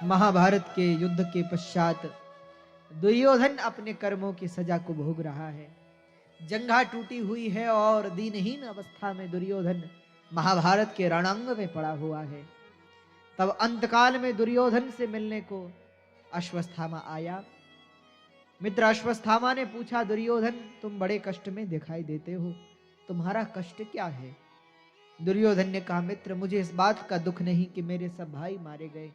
महाभारत के युद्ध के पश्चात दुर्योधन अपने कर्मों की सजा को भोग रहा है। जंघा टूटी हुई है और दीनहीन अवस्था में दुर्योधन महाभारत के रणांग में पड़ा हुआ है। तब अंतकाल में दुर्योधन से मिलने को अश्वत्थामा आया। मित्र अश्वत्थामा ने पूछा, दुर्योधन तुम बड़े कष्ट में दिखाई देते हो, तुम्हारा कष्ट क्या है? दुर्योधन ने कहा, मित्र मुझे इस बात का दुख नहीं कि मेरे सब भाई मारे गए,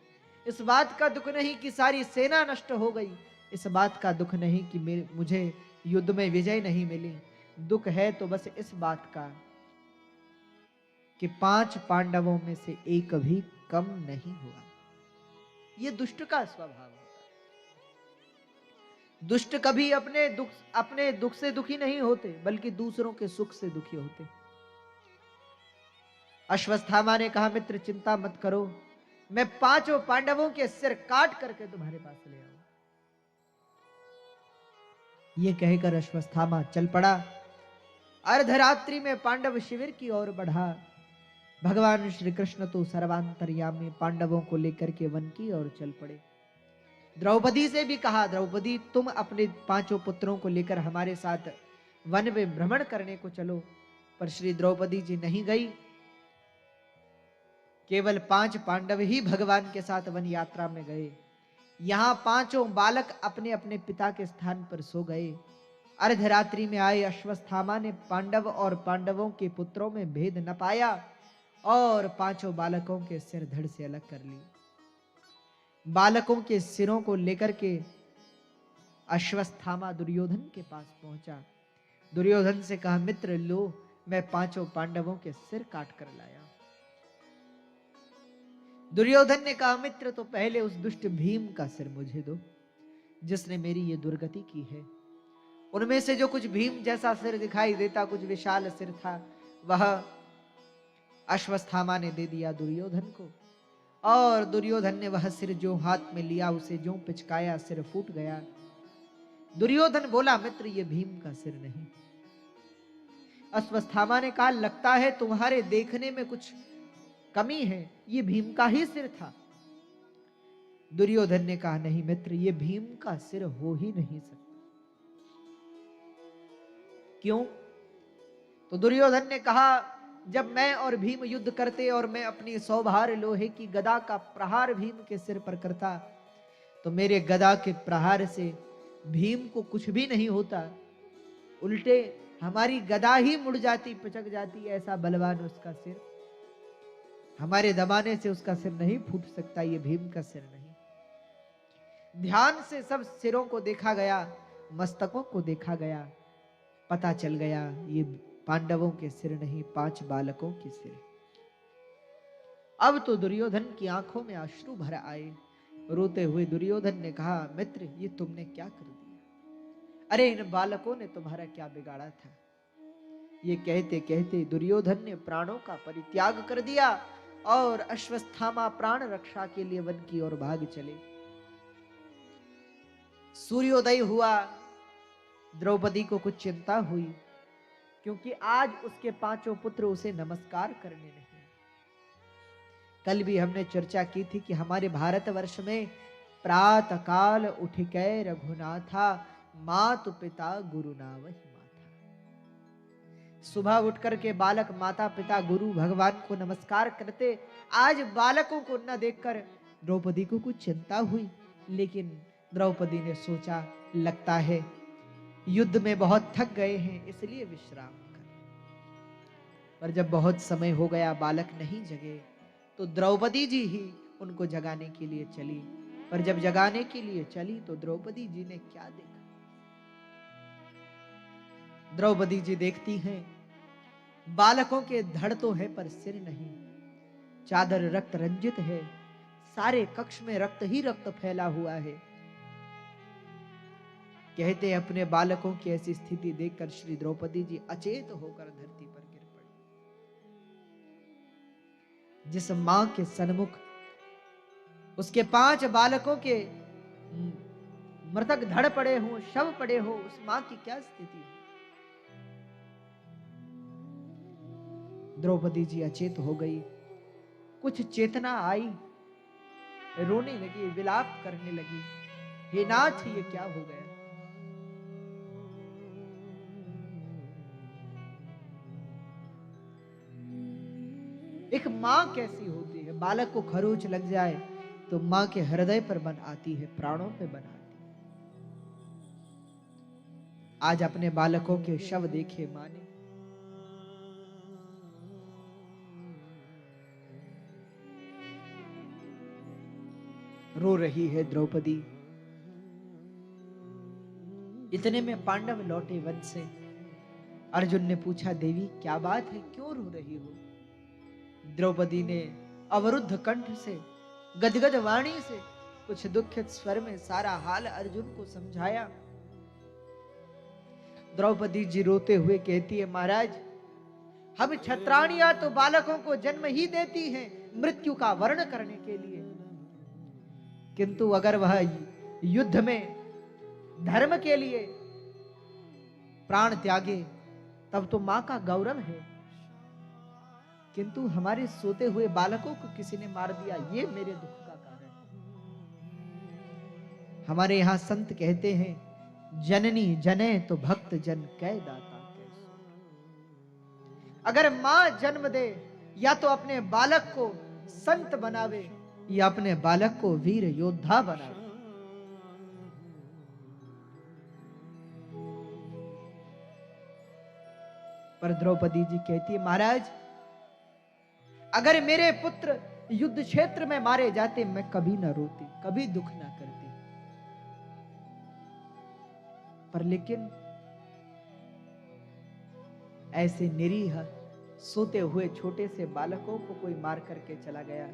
इस बात का दुख नहीं कि सारी सेना नष्ट हो गई, इस बात का दुख नहीं कि मुझे युद्ध में विजय नहीं मिली। दुख है तो बस इस बात का कि 5 पांडवों में से एक भी कम नहीं हुआ। यह दुष्ट का स्वभाव होता है। दुष्ट कभी अपने दुख से दुखी नहीं होते, बल्कि दूसरों के सुख से दुखी होते। अश्वत्थामा ने कहा, मित्र चिंता मत करो, मैं 5 पांडवों के सिर काट करके तुम्हारे पास ले आऊं। यह कहकर अश्वत्थामा चल पड़ा। अर्धरात्रि में पांडव शिविर की ओर बढ़ा। भगवान श्री कृष्ण तो सर्वांतर्यामी पांडवों को लेकर के वन की ओर चल पड़े। द्रौपदी से भी कहा, द्रौपदी तुम अपने 5 पुत्रों को लेकर हमारे साथ वन में भ्रमण करने को चलो। पर श्री द्रौपदी जी नहीं गई। केवल 5 पांडव ही भगवान के साथ वन यात्रा में गए। यहां 5 बालक अपने अपने पिता के स्थान पर सो गए। अर्धरात्रि में आए अश्वत्थामा ने पांडव और पांडवों के पुत्रों में भेद न पाया और 5 बालकों के सिर धड़ से अलग कर लिए। बालकों के सिरों को लेकर के अश्वत्थामा दुर्योधन के पास पहुंचा। दुर्योधन से कहा, मित्र लो, मैं 5 पांडवों के सिर काट कर लाया। दुर्योधन ने कहा, मित्र तो पहले उस दुष्ट भीम का सिर मुझे दो, जिसने मेरी ये दुर्गति की है। उनमें से जो कुछ भीम जैसा सिर दिखाई देता, कुछ विशाल सिर था, वह अश्वत्थामा ने दे दिया दुर्योधन को। और दुर्योधन ने वह सिर जो हाथ में लिया, उसे जो पिचकाया, सिर फूट गया। दुर्योधन बोला, मित्र ये भीम का सिर नहीं। अश्वत्थामा ने कहा, लगता है तुम्हारे देखने में कुछ कमी है, ये भीम का ही सिर था। दुर्योधन ने कहा, नहीं मित्र, ये भीम का सिर हो ही नहीं सकता। क्यों? तो दुर्योधन ने कहा, जब मैं और भीम युद्ध करते और मैं अपनी 100 भार लोहे की गदा का प्रहार भीम के सिर पर करता, तो मेरे गदा के प्रहार से भीम को कुछ भी नहीं होता, उल्टे हमारी गदा ही मुड़ जाती, पिचक जाती। ऐसा बलवान उसका सिर, हमारे दबाने से उसका सिर नहीं फूट सकता। ये भीम का सिर नहीं। ध्यान से सब सिरों को देखा गया, मस्तकों को देखा गया, पता चल गया ये पांडवों के सिर नहीं, 5 बालकों के सिर। अब तो दुर्योधन की आंखों में अश्रु भर आए। रोते हुए दुर्योधन ने कहा, मित्र ये तुमने क्या कर दिया? अरे इन बालकों ने तुम्हारा क्या बिगाड़ा था? ये कहते कहते दुर्योधन ने प्राणों का परित्याग कर दिया और अश्वत्थामा प्राण रक्षा के लिए वन की ओर भाग चले। सूर्योदय हुआ। द्रौपदी को कुछ चिंता हुई, क्योंकि आज उसके 5 पुत्र उसे नमस्कार करने नहीं। कल भी हमने चर्चा की थी कि हमारे भारतवर्ष में प्रातः काल उठ के रघुनाथा, मातु पिता गुरु नावहि माथा। सुबह उठ करके बालक माता पिता गुरु भगवान को नमस्कार करते। आज बालकों को न देखकर द्रौपदी को कुछ चिंता हुई, लेकिन द्रौपदी ने सोचा, लगता है युद्ध में बहुत थक गए हैं, इसलिए विश्राम कर। पर जब बहुत समय हो गया, बालक नहीं जगे, तो द्रौपदी जी ही उनको जगाने के लिए चली। पर जब जगाने के लिए चली तो द्रौपदी जी ने क्या देखा? द्रौपदी जी देखती हैं, बालकों के धड़ तो है पर सिर नहीं, चादर रक्त रंजित है, सारे कक्ष में रक्त ही रक्त फैला हुआ है। कहते अपने बालकों की ऐसी स्थिति देखकर श्री द्रौपदी जी अचेत होकर धरती पर गिर पड़ी। जिस मां के सन्मुख उसके 5 बालकों के मृतक धड़ पड़े हों, शव पड़े हो, उस मां की क्या स्थिति है? द्रौपदी जी अचेत हो गई। कुछ चेतना आई, रोने लगी, विलाप करने लगी, हे नाथ ये क्या हो गया। एक मां कैसी होती है, बालक को खरोच लग जाए तो मां के हृदय पर बन आती है, प्राणों पे बन आती है। आज अपने बालकों के शव देखे मां ने, रो रही है द्रौपदी। इतने में पांडव लौटे वन से। अर्जुन ने पूछा, देवी क्या बात है, क्यों रो रही हो। द्रौपदी ने अवरुद्ध कंठ से, गदगद वाणी से, कुछ दुखित स्वर में सारा हाल अर्जुन को समझाया। द्रौपदी जी रोते हुए कहती है, महाराज हम क्षत्राणियां तो बालकों को जन्म ही देती हैं मृत्यु का वर्ण करने के लिए, किंतु अगर वह युद्ध में धर्म के लिए प्राण त्यागे तब तो मां का गौरव है, किंतु हमारे सोते हुए बालकों को किसी ने मार दिया, ये मेरे दुख का कारण है। हमारे यहां संत कहते हैं, जननी जने तो भक्त जन कै दाता कैसो। अगर मां जन्म दे या तो अपने बालक को संत बनावे या अपने बालक को वीर योद्धा बनावे। पर द्रौपदी जी कहती है, महाराज अगर मेरे पुत्र युद्ध क्षेत्र में मारे जाते मैं कभी ना रोती, कभी दुख ना करती, पर लेकिन ऐसे निरीह सोते हुए छोटे से बालकों को कोई मार करके चला गया।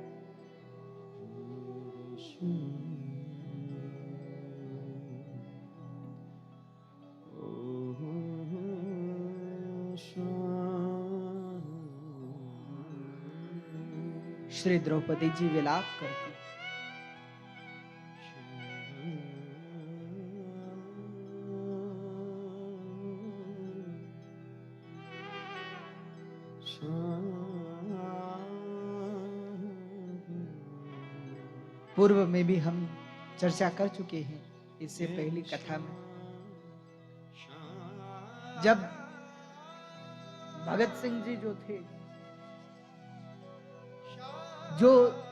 श्री द्रौपदी जी विलाप करती, पूर्व में भी हम चर्चा कर चुके हैं इससे पहली कथा में, जब भगत सिंह जी जो थे,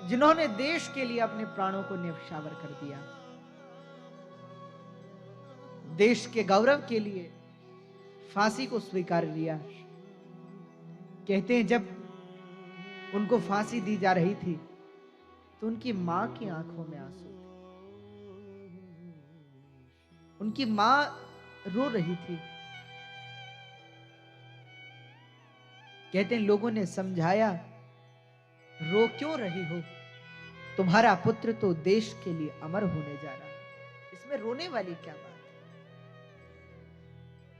जिन्होंने देश के लिए अपने प्राणों को न्यौछावर कर दिया, देश के गौरव के लिए फांसी को स्वीकार लिया। कहते हैं जब उनको फांसी दी जा रही थी तो उनकी मां की आंखों में आंसू थे, उनकी मां रो रही थी। कहते हैं लोगों ने समझाया, रो क्यों रही हो, तुम्हारा पुत्र तो देश के लिए अमर होने जा रहा है, इसमें रोने वाली क्या बात है।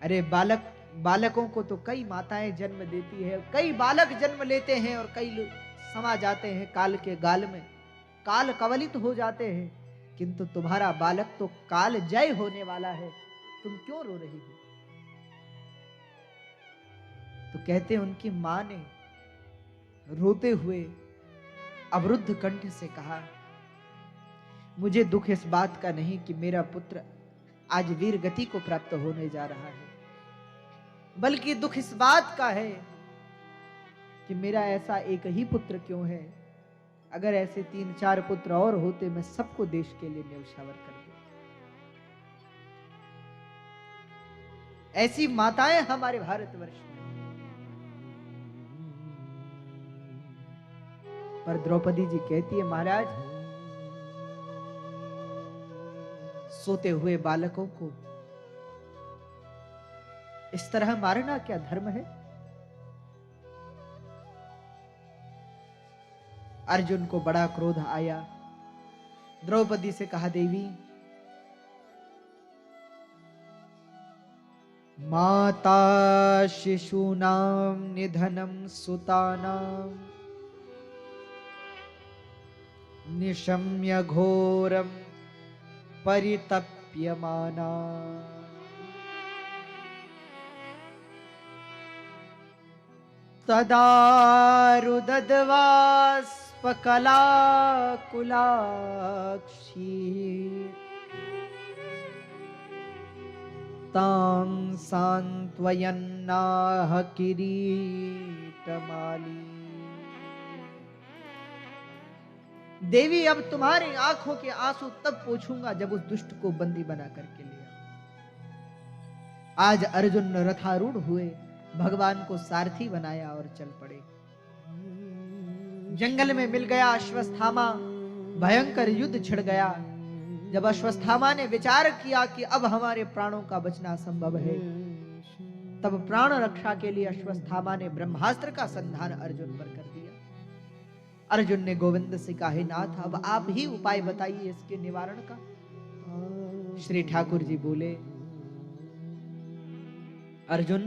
अरे बालकों को तो कई माताएं जन्म देती है, कई बालक जन्म लेते हैं और कई समा जाते हैं काल के गाल में, काल कवलित हो जाते हैं, किंतु तुम्हारा बालक तो काल जय होने वाला है, तुम क्यों रो रही हो। तो कहते हैं उनकी मां ने रोते हुए अवरुद्ध कंठ से कहा, मुझे दुख इस बात का नहीं कि मेरा पुत्र आज वीर गति को प्राप्त होने जा रहा है, बल्कि दुख इस बात का है कि मेरा ऐसा एक ही पुत्र क्यों है। अगर ऐसे 3-4 पुत्र और होते मैं सबको देश के लिए न्यौछावर कर देता। ऐसी माताएं हमारे भारतवर्ष में, पर द्रौपदी जी कहती है, महाराज सोते हुए बालकों को इस तरह मारना क्या धर्म है। अर्जुन को बड़ा क्रोध आया, द्रौपदी से कहा, देवी माता शिशूनां निधनं सुतानां निशम्य घोरं परितप्यमाना तदा रुदध्वा पुष्पकला कुलाक्षी तां सांत्वयन्नाह किरीटमाली। देवी अब तुम्हारी आंखों के आंसू तब पोंछूंगा जब उस दुष्ट को बंदी बना करके ले आऊं। आज अर्जुन रथारूढ़ हुए, भगवान को सारथी बनाया और चल पड़े। जंगल में मिल गया अश्वत्थामा, भयंकर युद्ध छिड़ गया। जब अश्वत्थामा ने विचार किया कि अब हमारे प्राणों का बचना संभव है, तब प्राण रक्षा के लिए अश्वत्थामा ने ब्रह्मास्त्र का संधान अर्जुन पर कर दिया। अर्जुन ने गोविंद से कहा, हे नाथ, अब आप ही उपाय बताइए इसके निवारण का। श्री ठाकुर जी बोले, अर्जुन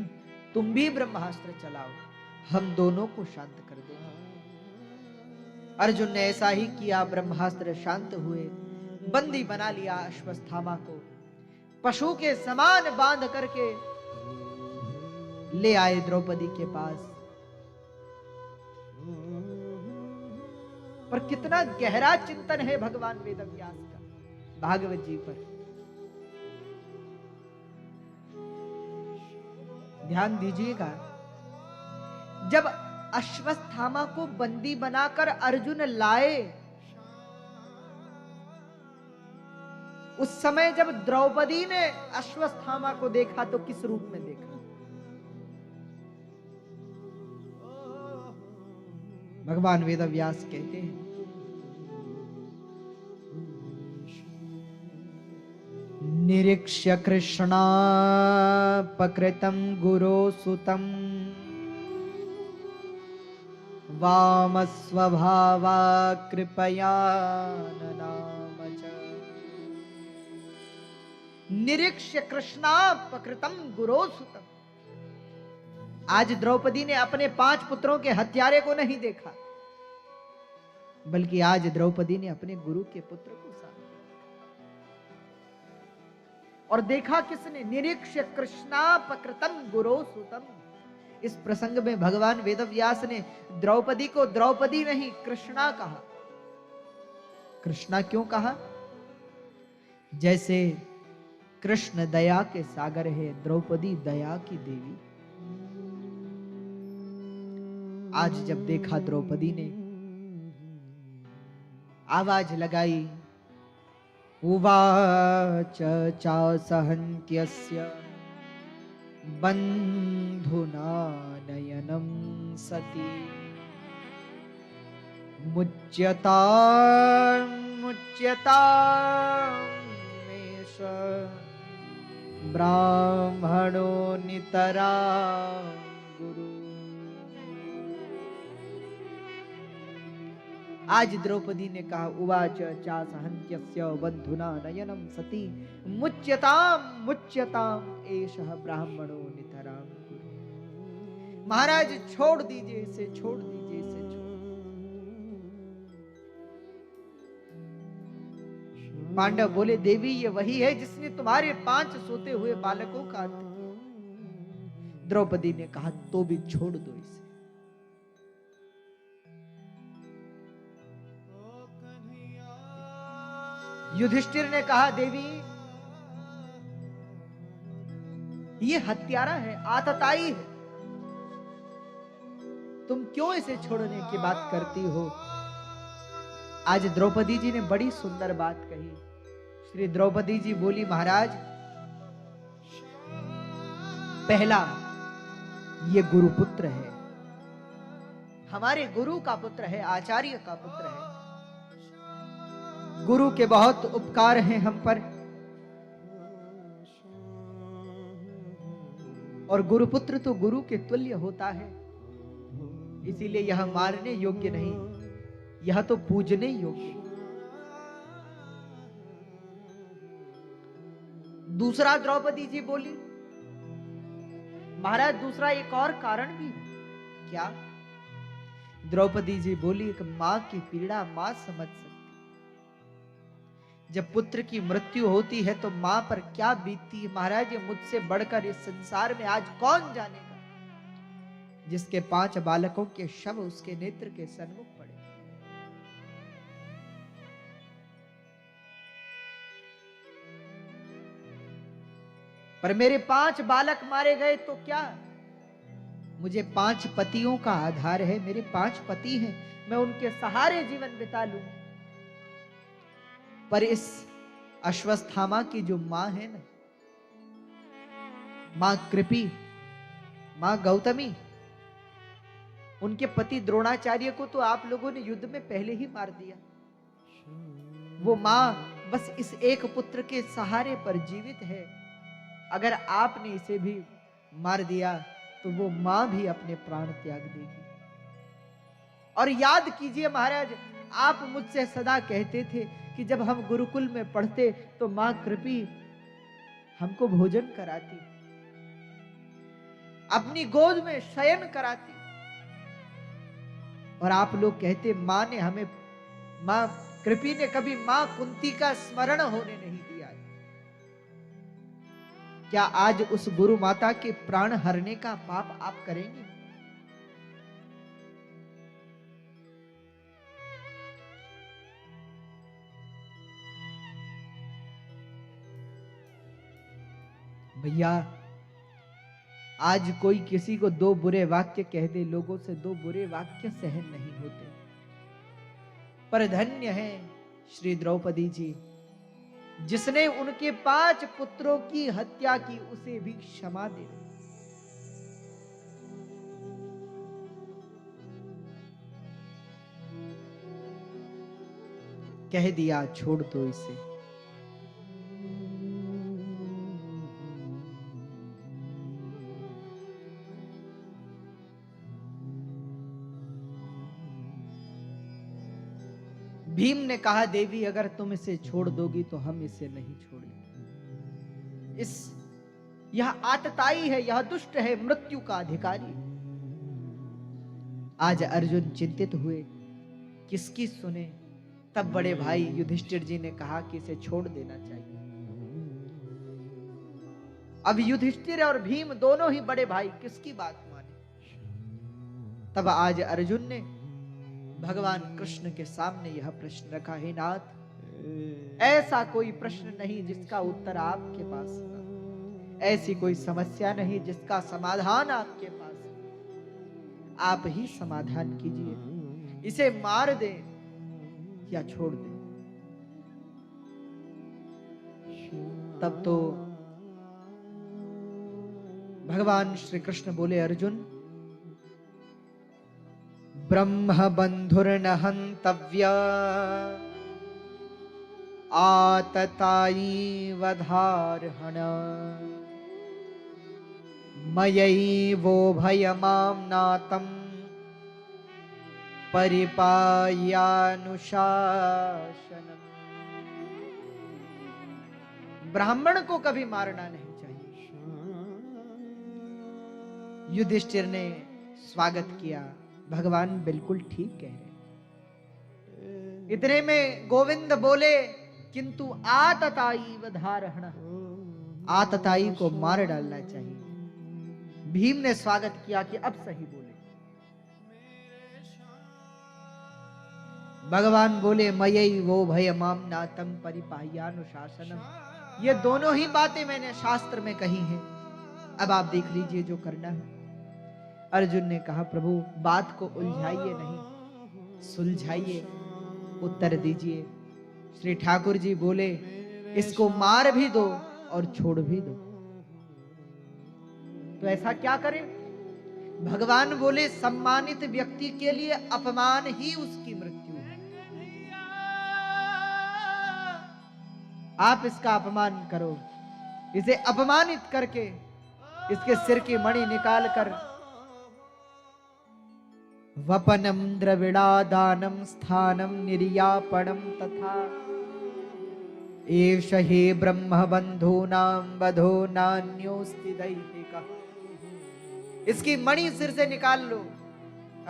तुम भी ब्रह्मास्त्र चलाओ, हम दोनों को शांत कर देंगे। अर्जुन ने ऐसा ही किया, ब्रह्मास्त्र शांत हुए, बंदी बना लिया अश्वत्थामा को, पशु के समान बांध करके ले आए द्रौपदी के पास। पर कितना गहरा चिंतन है भगवान वेदव्यास का भागवत जी पर। ध्यान दीजिएगा, जब अश्वत्थामा को बंदी बनाकर अर्जुन लाए, उस समय जब द्रौपदी ने अश्वत्थामा को देखा तो किस रूप में देखा? भगवान वेदव्यास कहते हैं, निरीक्ष्य कृष्णापकृतं गुरोसुतं वामस्वभावा कृपया ननाम च। निरीक्ष्य कृष्णापकृतं गुरोसुतं। आज द्रौपदी ने अपने 5 पुत्रों के हत्यारे को नहीं देखा, बल्कि आज द्रौपदी ने अपने गुरु के पुत्र को सामने और देखा किसने? निरीक्ष्य कृष्णापकृतं गुरोसुतं। इस प्रसंग में भगवान वेदव्यास ने द्रौपदी को द्रौपदी नहीं कृष्णा कहा। कृष्णा क्यों कहा? जैसे कृष्ण दया के सागर है, द्रौपदी दया की देवी। आज जब देखा द्रौपदी ने, आवाज लगाई, उवाच चासहन्त्यस्य बन्धुना नयनं सती मुच्यतामेष ब्राह्मणो नितरा गुरु। आज द्रौपदी ने कहा, उवाच चासहन्त्यस्य बन्धुना नयनं सती मुच्यताम एषः ब्राह्मणो नितराम गुरु। महाराज छोड़ दीजिए इसे, छोड़ दीजिए इसे, छोड़। पांडव बोले, देवी ये वही है जिसने तुम्हारे 5 सोते हुए बालकों का अंत किया। द्रौपदी ने कहा, तो भी छोड़ दो इसे। युधिष्ठिर ने कहा, देवी ये हत्यारा है, आतताई है, तुम क्यों इसे छोड़ने की बात करती हो? आज द्रौपदी जी ने बड़ी सुंदर बात कही। श्री द्रौपदी जी बोली, महाराज पहला ये गुरुपुत्र है, हमारे गुरु का पुत्र है, आचार्य का पुत्र है। गुरु के बहुत उपकार हैं हम पर, और गुरुपुत्र तो गुरु के तुल्य होता है, इसीलिए यह मारने योग्य नहीं, यह तो पूजने योग्य। दूसरा द्रौपदी जी बोली, महाराज दूसरा एक और कारण भी है। क्या? द्रौपदी जी बोली, एक मां की पीड़ा मां समझ सकती। जब पुत्र की मृत्यु होती है तो मां पर क्या बीतती है। महाराज ये मुझसे बढ़कर इस संसार में आज कौन जानेगा, जिसके 5 बालकों के शव उसके नेत्र के सन्मुख पड़े। पर मेरे 5 बालक मारे गए तो क्या, मुझे 5 पतियों का आधार है, मेरे 5 पति हैं, मैं उनके सहारे जीवन बिता लूं। पर इस अश्वत्थामा की जो मां है ना, मां कृपी, मां गौतमी, उनके पति द्रोणाचार्य को तो आप लोगों ने युद्ध में पहले ही मार दिया। वो मां बस इस एक पुत्र के सहारे पर जीवित है। अगर आपने इसे भी मार दिया तो वो मां भी अपने प्राण त्याग देगी। और याद कीजिए महाराज, आप मुझसे सदा कहते थे कि जब हम गुरुकुल में पढ़ते तो मां कृपी हमको भोजन कराती, अपनी गोद में शयन कराती, और आप लोग कहते मां ने हमें, मां कृपी ने कभी मां कुंती का स्मरण होने नहीं दिया। क्या आज उस गुरु माता के प्राण हरने का पाप आप करेंगे? भैया, आज कोई किसी को 2 बुरे वाक्य कह दे, लोगों से 2 बुरे वाक्य सहन नहीं होते। पर धन्य है श्री द्रौपदी जी, जिसने उनके 5 पुत्रों की हत्या की, उसे भी क्षमा दे दी। कह दिया छोड़ दो इसे। भीम ने कहा देवी अगर तुम इसे छोड़ दोगी तो हम इसे नहीं छोड़ेंगे। यह आतताई है, यह दुष्ट है, मृत्यु का अधिकारी। आज अर्जुन चिंतित हुए, किसकी सुने? तब बड़े भाई युधिष्ठिर जी ने कहा कि इसे छोड़ देना चाहिए। अब युधिष्ठिर और भीम दोनों ही बड़े भाई किसकी बात माने? तब आज अर्जुन ने भगवान कृष्ण के सामने यह प्रश्न रखा, हे नाथ, ऐसा कोई प्रश्न नहीं जिसका उत्तर आपके पास ना, ऐसी कोई समस्या नहीं जिसका समाधान आपके पास ना। आप ही समाधान कीजिए, इसे मार दें या छोड़ दें। तब तो भगवान श्री कृष्ण बोले, अर्जुन, ब्रह्म बंधुर्न हंतव्य आतताई वधार्हण मयैवो भयमाम्नातं परिपायानुशासनम्। ब्राह्मण को कभी मारना नहीं चाहिए। युधिष्ठिर ने स्वागत किया, भगवान बिल्कुल ठीक कह रहे। इतने में गोविंद बोले, किंतु आतताई वधार्हण, आतताई को मार डालना चाहिए। भीम ने स्वागत किया कि अब सही बोले। भगवान बोले, मयि वो भयमाम्नातं परिपाह्यानुशासनम्। ये दोनों ही बातें मैंने शास्त्र में कही हैं, अब आप देख लीजिए जो करना है। अर्जुन ने कहा, प्रभु बात को उलझाइए नहीं, सुलझाइए, उत्तर दीजिए। श्री ठाकुर जी बोले, इसको मार भी दो और छोड़ भी दो। तो ऐसा क्या करें? भगवान बोले, सम्मानित व्यक्ति के लिए अपमान ही उसकी मृत्यु है। आप इसका अपमान करो, इसे अपमानित करके इसके सिर की मणि निकाल कर वपनम द्रविड़ादानम स्थानम निर्यापणम तथा एष हे ब्रह्म बंधूनां वधो नान्योस्ति दैहिकः। इसकी मणि सिर से निकाल लो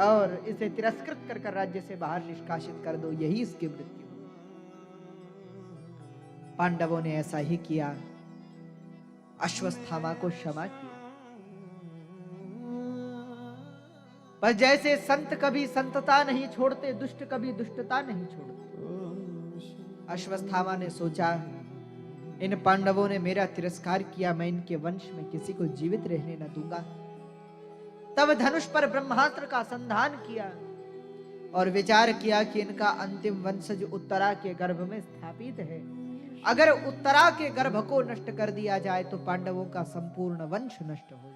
और इसे तिरस्कृत कर राज्य से बाहर निष्कासित कर दो, यही इसकी मृत्यु। पांडवों ने ऐसा ही किया, अश्वत्थामा को क्षमा किया। पर जैसे संत कभी संतता नहीं छोड़ते, दुष्ट कभी दुष्टता नहीं छोड़ते। अश्वत्थामा ने सोचा, इन पांडवों ने मेरा तिरस्कार किया, मैं इनके वंश में किसी को जीवित रहने न दूंगा। तब धनुष पर ब्रह्मास्त्र का संधान किया और विचार किया कि इनका अंतिम वंशज उत्तरा के गर्भ में स्थापित है। अगर उत्तरा के गर्भ को नष्ट कर दिया जाए तो पांडवों का संपूर्ण वंश नष्ट हो